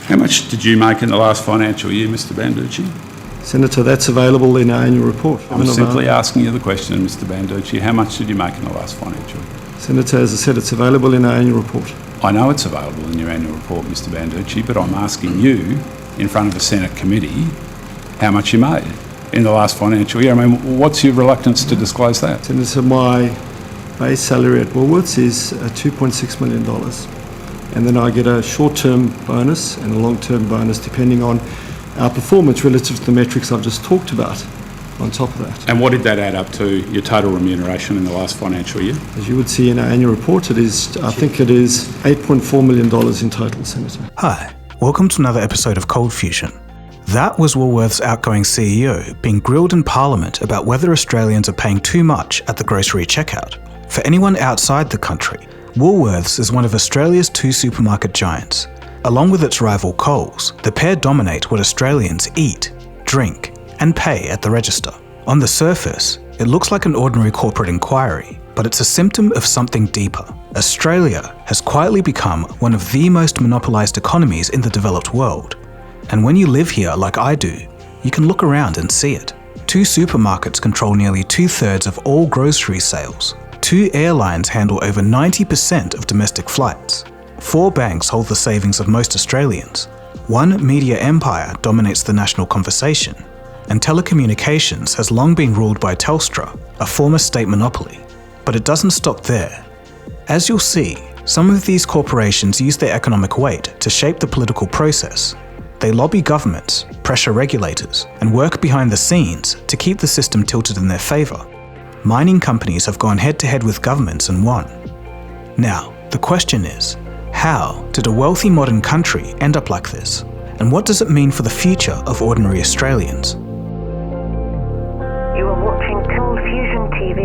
How much did you make in the last financial year, Mr Banducci? Senator, that's available in our annual report. I'm simply asking you the question, Mr Banducci. How much did you make in the last financial year? Senator, as I said, it's available in our annual report. I know it's available in your annual report, Mr Banducci, but I'm asking you, in front of a Senate committee, how much you made in the last financial year. I mean, what's your reluctance to disclose that? Senator, my base salary at Woolworths is $2.6 million. And then I get a short-term bonus and a long-term bonus depending on our performance relative to the metrics I've just talked about on top of that. And what did that add up to, your total remuneration in the last financial year? As you would see in our annual report, I think it is $8.4 million in total, Senator. Hi, welcome to another episode of ColdFusion. That was Woolworths' outgoing CEO being grilled in Parliament about whether Australians are paying too much at the grocery checkout. For anyone outside the country, Woolworths is one of Australia's two supermarket giants. Along with its rival Coles, the pair dominate what Australians eat, drink, and pay at the register. On the surface, it looks like an ordinary corporate inquiry, but it's a symptom of something deeper. Australia has quietly become one of the most monopolised economies in the developed world. And when you live here like I do, you can look around and see it. Two supermarkets control nearly 2/3 of all grocery sales. Two airlines handle over 90% of domestic flights. 4 banks hold the savings of most Australians. One media empire dominates the national conversation. And telecommunications has long been ruled by Telstra, a former state monopoly. But it doesn't stop there. As you'll see, some of these corporations use their economic weight to shape the political process. They lobby governments, pressure regulators, and work behind the scenes to keep the system tilted in their favour. Mining companies have gone head-to-head with governments and won. Now, the question is, how did a wealthy modern country end up like this? And what does it mean for the future of ordinary Australians? You are watching ColdFusion TV.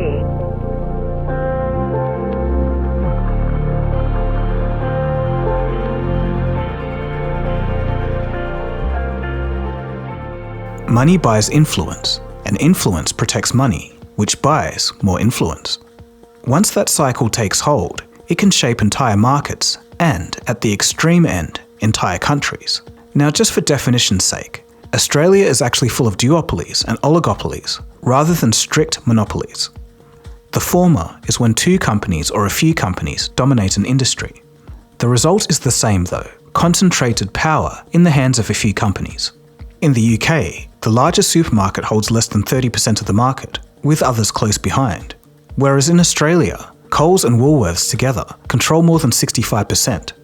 Money buys influence, and influence protects money, which buys more influence. Once that cycle takes hold, it can shape entire markets and, at the extreme end, entire countries. Now, just for definition's sake, Australia is actually full of duopolies and oligopolies, rather than strict monopolies. The former is when 2 companies or a few companies dominate an industry. The result is the same though, concentrated power in the hands of a few companies. In the UK, the largest supermarket holds less than 30% of the market, with others close behind. Whereas in Australia, Coles and Woolworths together control more than 65%.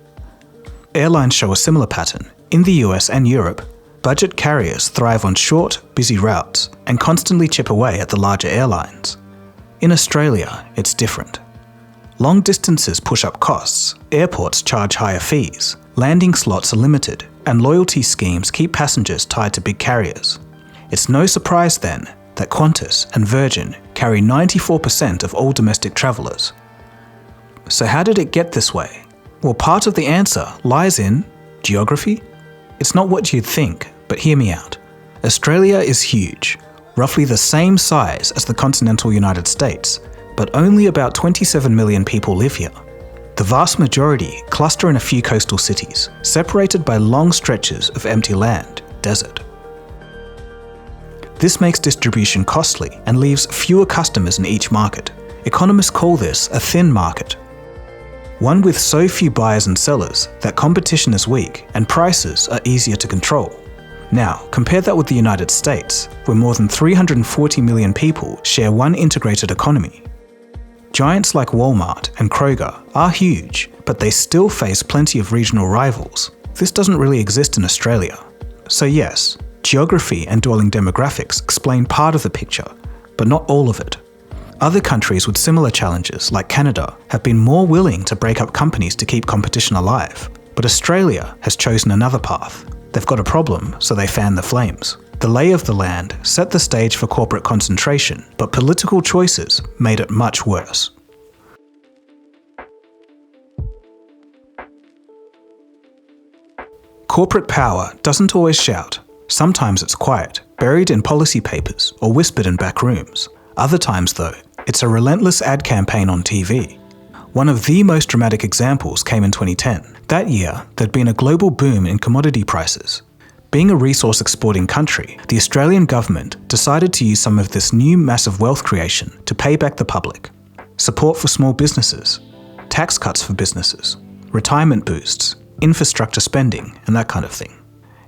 Airlines show a similar pattern. In the US and Europe, budget carriers thrive on short, busy routes and constantly chip away at the larger airlines. In Australia, it's different. Long distances push up costs, airports charge higher fees, landing slots are limited, and loyalty schemes keep passengers tied to big carriers. It's no surprise then that Qantas and Virgin carry 94% of all domestic travellers. So how did it get this way? Well, part of the answer lies in geography. It's not what you'd think, but hear me out. Australia is huge, roughly the same size as the continental United States, but only about 27 million people live here. The vast majority cluster in a few coastal cities, separated by long stretches of empty land, desert. This makes distribution costly and leaves fewer customers in each market. Economists call this a thin market. One with so few buyers and sellers that competition is weak and prices are easier to control. Now, compare that with the United States, where more than 340 million people share one integrated economy. Giants like Walmart and Kroger are huge, but they still face plenty of regional rivals. This doesn't really exist in Australia. So yes, geography and dwelling demographics explain part of the picture, but not all of it. Other countries with similar challenges, like Canada, have been more willing to break up companies to keep competition alive. But Australia has chosen another path. They've got a problem, so they fan the flames. The lay of the land set the stage for corporate concentration, but political choices made it much worse. Corporate power doesn't always shout. Sometimes it's quiet, buried in policy papers or whispered in back rooms. Other times, though, it's a relentless ad campaign on TV. One of the most dramatic examples came in 2010. That year, there'd been a global boom in commodity prices. Being a resource-exporting country, the Australian government decided to use some of this new massive wealth creation to pay back the public. Support for small businesses, tax cuts for businesses, retirement boosts, infrastructure spending, and that kind of thing.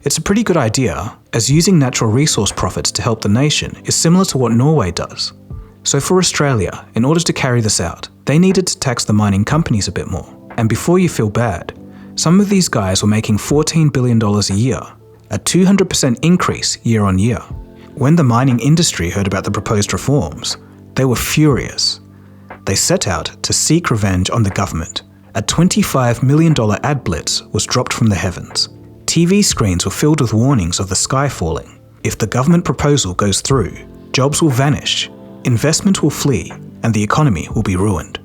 It's a pretty good idea, as using natural resource profits to help the nation is similar to what Norway does. So for Australia, in order to carry this out, they needed to tax the mining companies a bit more. And before you feel bad, some of these guys were making $14 billion a year, a 200% increase year on year. When the mining industry heard about the proposed reforms, they were furious. They set out to seek revenge on the government. A $25 million ad blitz was dropped from the heavens. TV screens were filled with warnings of the sky falling. If the government proposal goes through, jobs will vanish, investment will flee, and the economy will be ruined.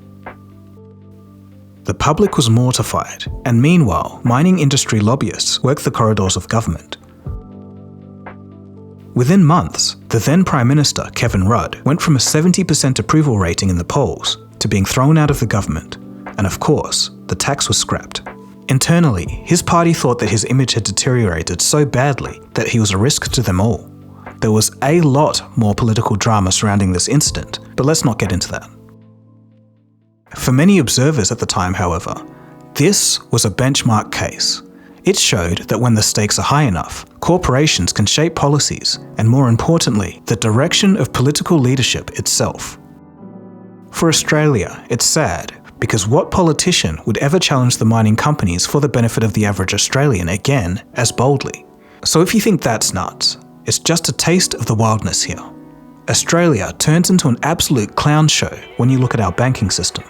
The public was mortified, and meanwhile, mining industry lobbyists worked the corridors of government. Within months, the then Prime Minister, Kevin Rudd, went from a 70% approval rating in the polls to being thrown out of the government, and of course, the tax was scrapped. Internally, his party thought that his image had deteriorated so badly that he was a risk to them all. There was a lot more political drama surrounding this incident, but let's not get into that. For many observers at the time, however, this was a benchmark case. It showed that when the stakes are high enough, corporations can shape policies, and more importantly, the direction of political leadership itself. For Australia, it's sad, because what politician would ever challenge the mining companies for the benefit of the average Australian again as boldly? So if you think that's nuts, it's just a taste of the wildness here. Australia turns into an absolute clown show when you look at our banking system.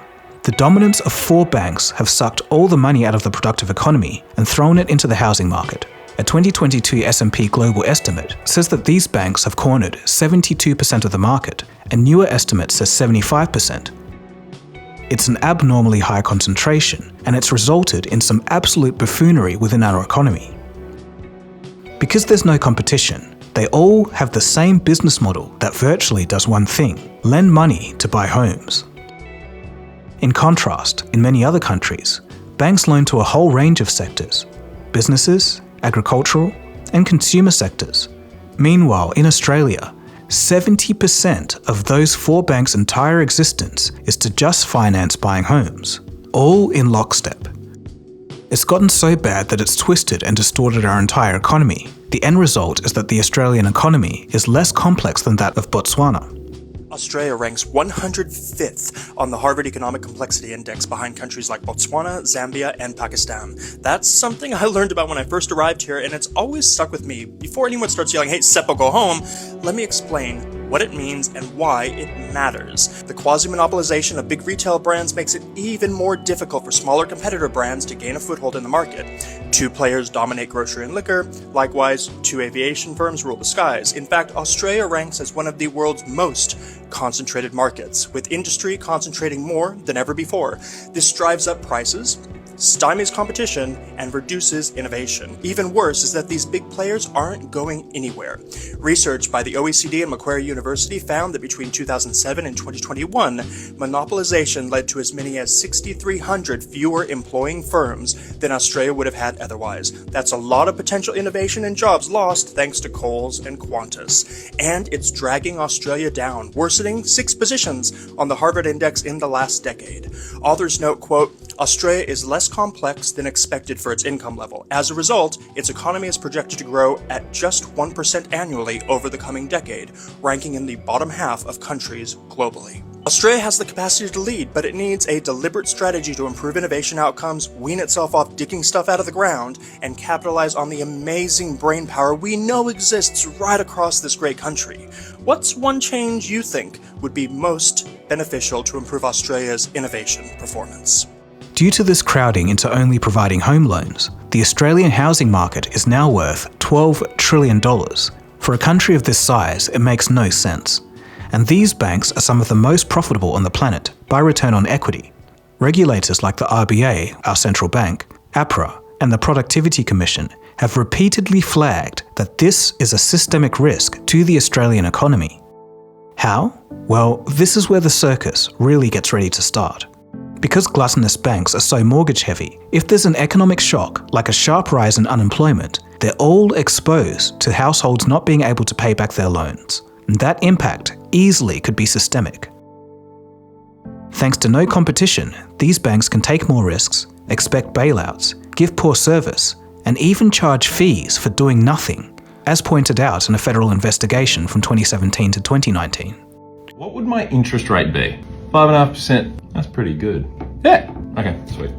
The dominance of 4 banks have sucked all the money out of the productive economy and thrown it into the housing market. A 2022 S&P Global estimate says that these banks have cornered 72% of the market, and newer estimates says 75%. It's an abnormally high concentration, and it's resulted in some absolute buffoonery within our economy. Because there's no competition, they all have the same business model that virtually does one thing: lend money to buy homes. In contrast, in many other countries, banks loan to a whole range of sectors: businesses, agricultural, and consumer sectors. Meanwhile, in Australia, 70% of those 4 banks' entire existence is to just finance buying homes, all in lockstep. It's gotten so bad that it's twisted and distorted our entire economy. The end result is that the Australian economy is less complex than that of Botswana. Australia ranks 105th on the Harvard Economic Complexity Index, behind countries like Botswana, Zambia, and Pakistan. That's something I learned about when I first arrived here, and it's always stuck with me. Before anyone starts yelling, "Hey, Seppo, go home," let me explain what it means and why it matters. The quasi-monopolization of big retail brands makes it even more difficult for smaller competitor brands to gain a foothold in the market. 2 players dominate grocery and liquor. Likewise, 2 aviation firms rule the skies. In fact, Australia ranks as one of the world's most concentrated markets, with industry concentrating more than ever before. This drives up prices, stymies competition, and reduces innovation. Even worse is that these big players aren't going anywhere. Research by the OECD and Macquarie University found that between 2007 and 2021, monopolization led to as many as 6,300 fewer employing firms than Australia would have had otherwise. That's a lot of potential innovation and jobs lost thanks to Coles and Qantas. And it's dragging Australia down, worsening 6 positions on the Harvard Index in the last decade. Authors note, quote, Australia is less complex than expected for its income level. As a result, its economy is projected to grow at just 1% annually over the coming decade, ranking in the bottom half of countries globally. Australia has the capacity to lead, but it needs a deliberate strategy to improve innovation outcomes, wean itself off digging stuff out of the ground, and capitalize on the amazing brainpower we know exists right across this great country. What's one change you think would be most beneficial to improve Australia's innovation performance? Due to this crowding into only providing home loans, the Australian housing market is now worth $12 trillion. For a country of this size, it makes no sense. And these banks are some of the most profitable on the planet by return on equity. Regulators like the RBA, our central bank, APRA, and the Productivity Commission have repeatedly flagged that this is a systemic risk to the Australian economy. How? Well, this is where the circus really gets ready to start. Because gluttonous banks are so mortgage heavy, if there's an economic shock, like a sharp rise in unemployment, they're all exposed to households not being able to pay back their loans. And that impact easily could be systemic. Thanks to no competition, these banks can take more risks, expect bailouts, give poor service, and even charge fees for doing nothing, as pointed out in a federal investigation from 2017 to 2019. What would my interest rate be? 5.5%. That's pretty good. Yeah. Okay, sweet.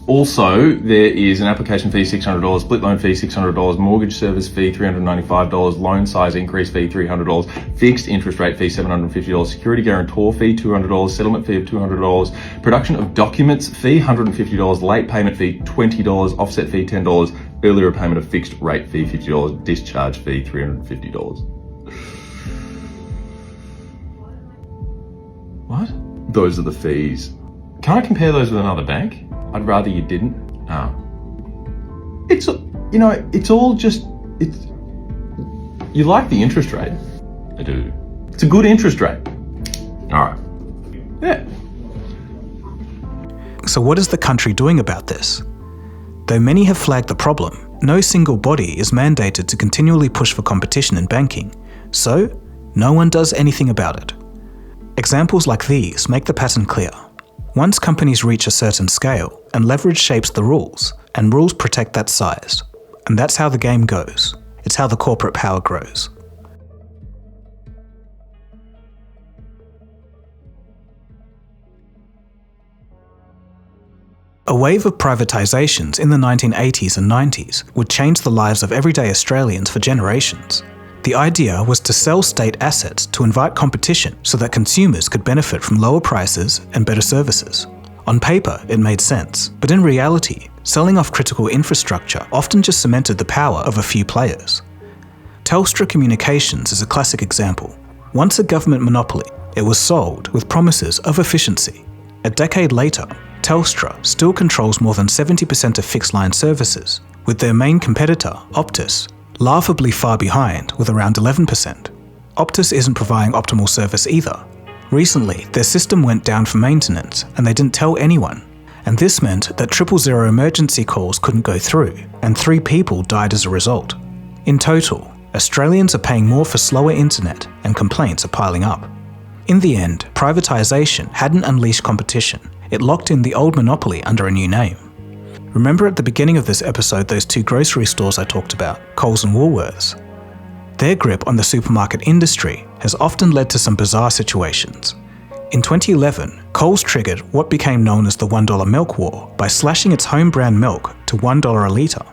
Also, there is an application fee $600, split loan fee $600, mortgage service fee $395, loan size increase fee $300, fixed interest rate fee $750, security guarantor fee $200, settlement fee of $200, production of documents fee $150, late payment fee $20, offset fee $10, early repayment of fixed rate fee $50, discharge fee $350. What? Those are the fees. Can I compare those with another bank? I'd rather you didn't. It's, you know, it's all just, it's, you like the interest rate. I do. It's a good interest rate. All right. Yeah. So what is the country doing about this? Though many have flagged the problem, no single body is mandated to continually push for competition in banking, so no one does anything about it. Examples like these make the pattern clear. Once companies reach a certain scale, and leverage shapes the rules, and rules protect that size. And that's how the game goes. It's how the corporate power grows. A wave of privatizations in the 1980s and 90s would change the lives of everyday Australians for generations. The idea was to sell state assets to invite competition so that consumers could benefit from lower prices and better services. On paper, it made sense, but in reality, selling off critical infrastructure often just cemented the power of a few players. Telstra Communications is a classic example. Once a government monopoly, it was sold with promises of efficiency. A decade later, Telstra still controls more than 70% of fixed-line services, with their main competitor, Optus, laughably far behind with around 11%. Optus isn't providing optimal service either. Recently, their system went down for maintenance and they didn't tell anyone. And this meant that 000 emergency calls couldn't go through and 3 people died as a result. In total, Australians are paying more for slower internet and complaints are piling up. In the end, privatisation hadn't unleashed competition. It locked in the old monopoly under a new name. Remember at the beginning of this episode those 2 grocery stores I talked about, Coles and Woolworths? Their grip on the supermarket industry has often led to some bizarre situations. In 2011, Coles triggered what became known as the $1 milk war by slashing its home brand milk to $1 a litre.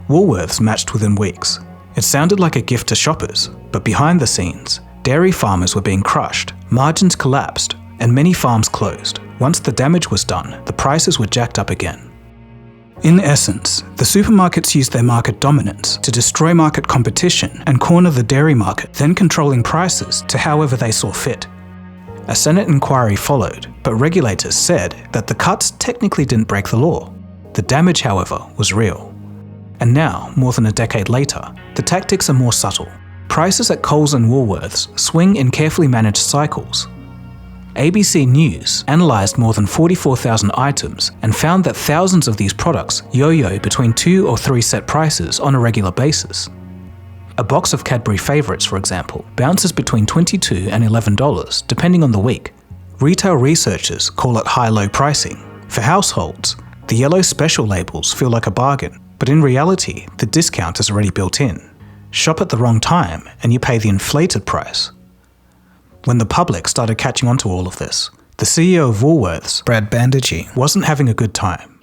Woolworths matched within weeks. It sounded like a gift to shoppers, but behind the scenes, dairy farmers were being crushed, margins collapsed, and many farms closed. Once the damage was done, the prices were jacked up again. In essence, the supermarkets used their market dominance to destroy market competition and corner the dairy market, then controlling prices to however they saw fit. A Senate inquiry followed, but regulators said that the cuts technically didn't break the law. The damage, however, was real. And now, more than a decade later, the tactics are more subtle. Prices at Coles and Woolworths swing in carefully managed cycles. ABC News analysed more than 44,000 items and found that thousands of these products yo-yo between 2 or 3 set prices on a regular basis. A box of Cadbury favourites, for example, bounces between $22 and $11 depending on the week. Retail researchers call it high-low pricing. For households, the yellow special labels feel like a bargain, but in reality, the discount is already built in. Shop at the wrong time and you pay the inflated price. When the public started catching on to all of this, the CEO of Woolworths, Brad Banducci, wasn't having a good time.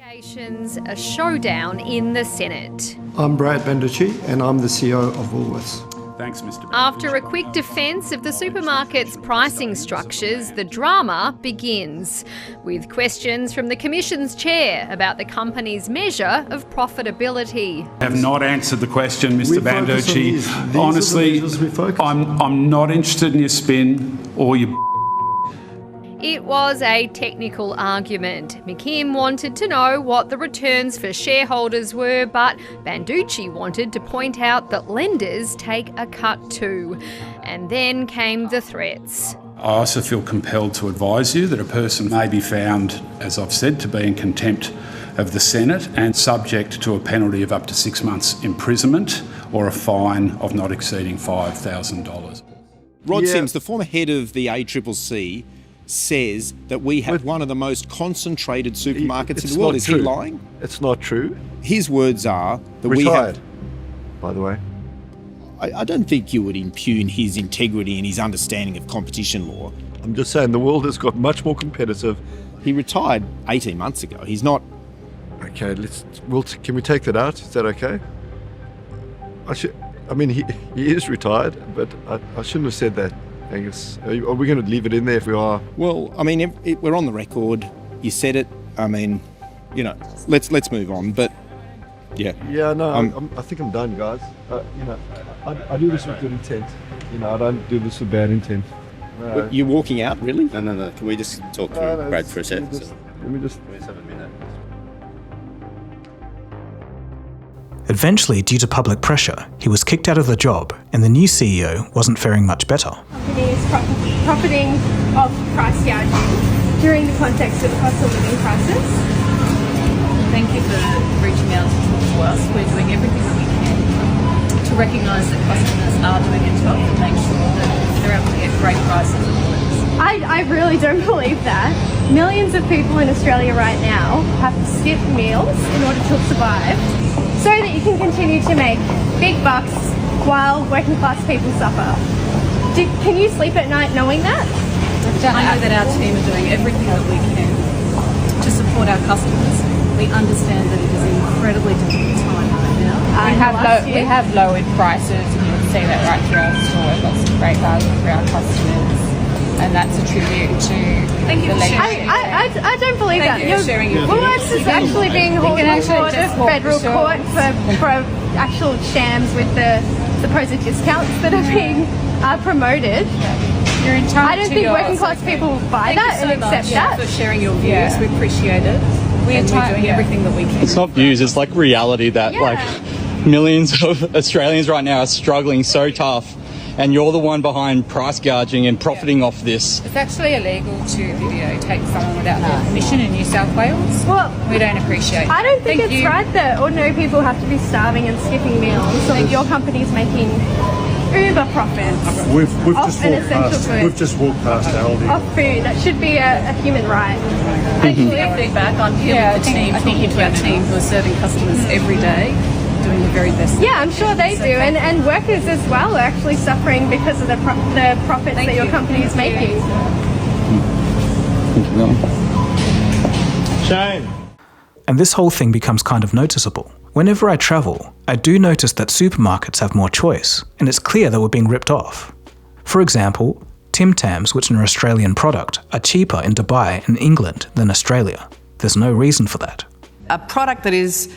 A showdown in the Senate. I'm Brad Banducci and I'm the CEO of Woolworths. Thanks, Mr. Banducci. After a quick defence of the supermarket's pricing structures, the drama begins, with questions from the Commission's chair about the company's measure of profitability. Have not answered the question, Mr. We focus on Banducci. these. These are the Honestly, measures we focus on. I'm not interested in your spin or your... It was a technical argument. McKim wanted to know what the returns for shareholders were, but Banducci wanted to point out that lenders take a cut too. And then came the threats. I also feel compelled to advise you that a person may be found, as I've said, to be in contempt of the Senate and subject to a penalty of up to 6 months imprisonment or a fine of not exceeding $5,000. Rod Sims, the former head of the ACCC, says that we have one of the most concentrated supermarkets in the world. Is he lying? It's not true. His words are that Retired, by the way. I don't think you would impugn his integrity and his understanding of competition law. I'm just saying the world has got much more competitive. He retired 18 months ago. He's not... Okay, can we take that out? Is that okay? He is retired, but I shouldn't have said that, Angus. Are we going to leave it in there if we are? Well, we're on the record. You said it. Let's move on. But yeah. Yeah, no, I think I'm done, guys. I do this with good intent. I don't do this with bad intent. No. You're walking out, really? No. Can we just talk to Brad for a sec? Let me just have a minute. Eventually, due to public pressure, he was kicked out of the job, and the new CEO wasn't faring much better. Companies profiting off price gouging during the context of cost of living crisis. Thank you for reaching out to talk to us. We're doing everything that we can to recognise that customers are doing it tough and make sure that they're able to get great prices and products. I really don't believe that. Millions of people in Australia right now have to skip meals in order to survive so that you can continue to make big bucks while working class people suffer. Can you sleep at night knowing that? I know that our team are doing everything that we can to support our customers. We understand that it is an incredibly difficult time right now. We have lowered prices, and you can see that right through our store. We've got some great value for our customers, and that's a tribute to the leadership. I don't believe that. Thank you for sharing your Woolworths is actually being hauled before the federal court for actual shams with the supposed discounts that are being promoted. You're entitled I don't think working class people buy that and accept that. Thank you so much for sharing your views. We appreciate it. We're doing everything that we can. It's not views, it's like reality that millions of Australians right now are struggling so tough, and you're the one behind price gouging and profiting off this. It's actually illegal to videotape someone without their permission in New South Wales. Well, we don't appreciate it. I don't think it's right that ordinary people have to be starving and skipping meals, so that your company's making uber profits We've just walked past Aldi. off food. That should be a human right. Feedback on the team, talking to our team who are serving customers every day, doing the very best. Yeah, I'm sure they do, and workers as well are actually suffering because of the profits that your company is making. Shame. And this whole thing becomes kind of noticeable. Whenever I travel, I do notice that supermarkets have more choice, and it's clear that we're being ripped off. For example, Tim Tams, which are an Australian product, are cheaper in Dubai and England than Australia. There's no reason for that. A product that is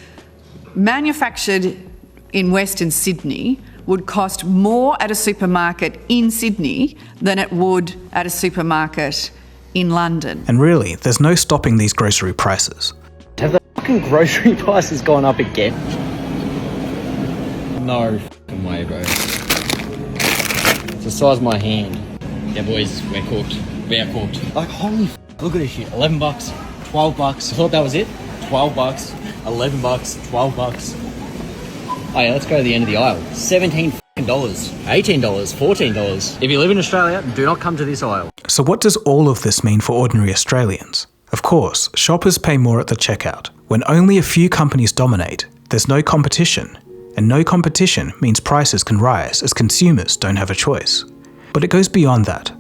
manufactured in Western Sydney would cost more at a supermarket in Sydney than it would at a supermarket in London. And really, there's no stopping these grocery prices. Have the fucking grocery prices gone up again? No fucking way, bro. It's the size of my hand. Yeah, boys, we're cooked. We are cooked. Like, holy look at this shit. $11, $12. I thought that was it. $12, $11, $12. Oh yeah, let's go to the end of the aisle. $17, $18, $14. If you live in Australia, do not come to this aisle. So what does all of this mean for ordinary Australians? Of course, shoppers pay more at the checkout. When only a few companies dominate, there's no competition. And no competition means prices can rise as consumers don't have a choice. But it goes beyond that.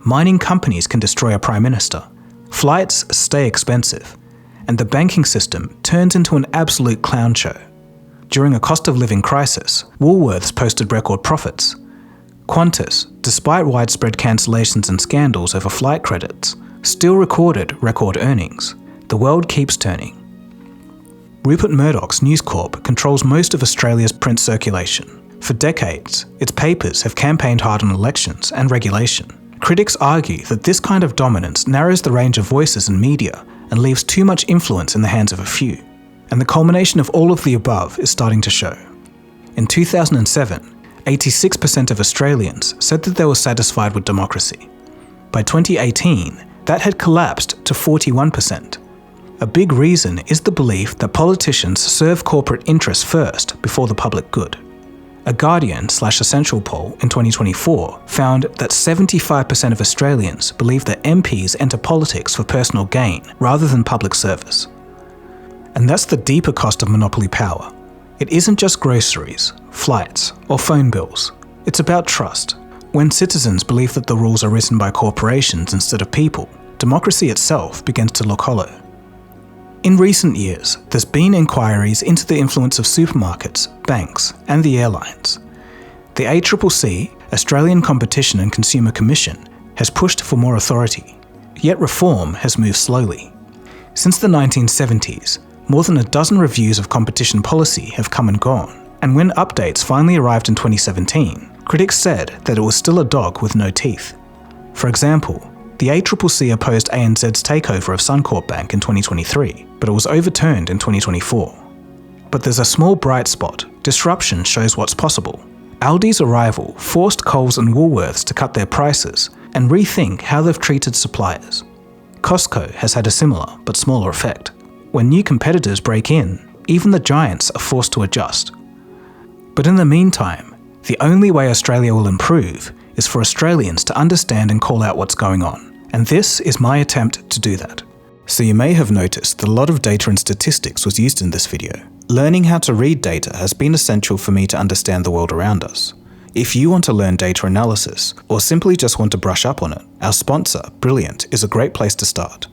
Mining companies can destroy a prime minister. Flights stay expensive. And the banking system turns into an absolute clown show. During a cost of living crisis, Woolworths posted record profits. Qantas, despite widespread cancellations and scandals over flight credits, still recorded record earnings. The world keeps turning. Rupert Murdoch's News Corp controls most of Australia's print circulation. For decades, its papers have campaigned hard on elections and regulation. Critics argue that this kind of dominance narrows the range of voices in media and leaves too much influence in the hands of a few. And the culmination of all of the above is starting to show. In 2007, 86% of Australians said that they were satisfied with democracy. By 2018, that had collapsed to 41%. A big reason is the belief that politicians serve corporate interests first before the public good. A Guardian/Essential poll in 2024 found that 75% of Australians believe that MPs enter politics for personal gain rather than public service. And that's the deeper cost of monopoly power. It isn't just groceries, flights, or phone bills. It's about trust. When citizens believe that the rules are written by corporations instead of people, democracy itself begins to look hollow. In recent years, there's been inquiries into the influence of supermarkets, banks, and the airlines. The ACCC, Australian Competition and Consumer Commission, has pushed for more authority, yet reform has moved slowly. Since the 1970s, more than a dozen reviews of competition policy have come and gone, and when updates finally arrived in 2017, critics said that it was still a dog with no teeth. For example, the ACCC opposed ANZ's takeover of Suncorp Bank in 2023, but it was overturned in 2024. But there's a small bright spot. Disruption shows what's possible. Aldi's arrival forced Coles and Woolworths to cut their prices and rethink how they've treated suppliers. Costco has had a similar but smaller effect. When new competitors break in, even the giants are forced to adjust. But in the meantime, the only way Australia will improve is for Australians to understand and call out what's going on. And this is my attempt to do that. So you may have noticed that a lot of data and statistics was used in this video. Learning how to read data has been essential for me to understand the world around us. If you want to learn data analysis, or simply just want to brush up on it, our sponsor, Brilliant, is a great place to start.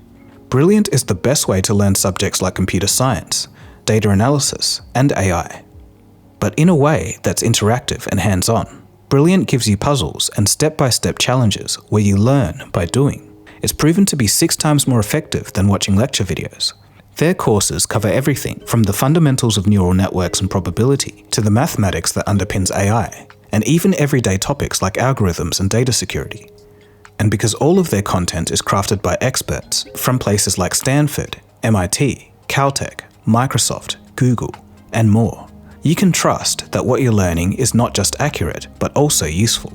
Brilliant is the best way to learn subjects like computer science, data analysis, and AI. But in a way that's interactive and hands-on. Brilliant gives you puzzles and step-by-step challenges where you learn by doing. It's proven to be 6 times more effective than watching lecture videos. Their courses cover everything from the fundamentals of neural networks and probability to the mathematics that underpins AI, and even everyday topics like algorithms and data security. And because all of their content is crafted by experts from places like Stanford, MIT, Caltech, Microsoft, Google, and more, you can trust that what you're learning is not just accurate, but also useful.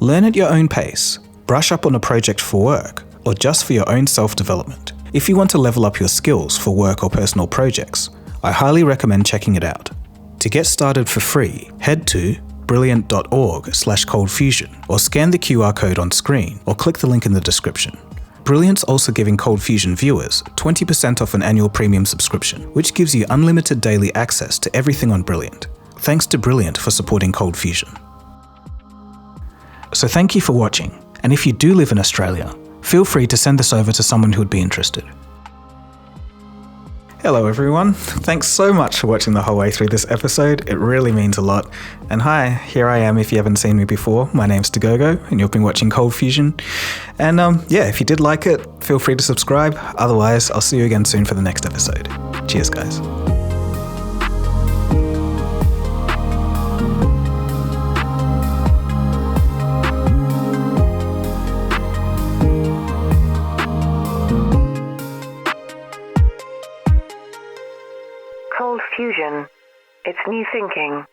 Learn at your own pace, brush up on a project for work, or just for your own self-development. If you want to level up your skills for work or personal projects, I highly recommend checking it out. To get started for free, head to brilliant.org/coldfusion or scan the QR code on screen or click the link in the description. Brilliant's also giving ColdFusion viewers 20% off an annual premium subscription, which gives you unlimited daily access to everything on Brilliant. Thanks to Brilliant for supporting ColdFusion. So thank you for watching, and if you do live in Australia, feel free to send this over to someone who would be interested. Hello everyone, thanks so much for watching the whole way through this episode, it really means a lot. And hi, here I am if you haven't seen me before, my name's Dagogo and you've been watching ColdFusion. And yeah, if you did like it, feel free to subscribe, otherwise I'll see you again soon for the next episode. Cheers guys. ColdFusion. It's new thinking.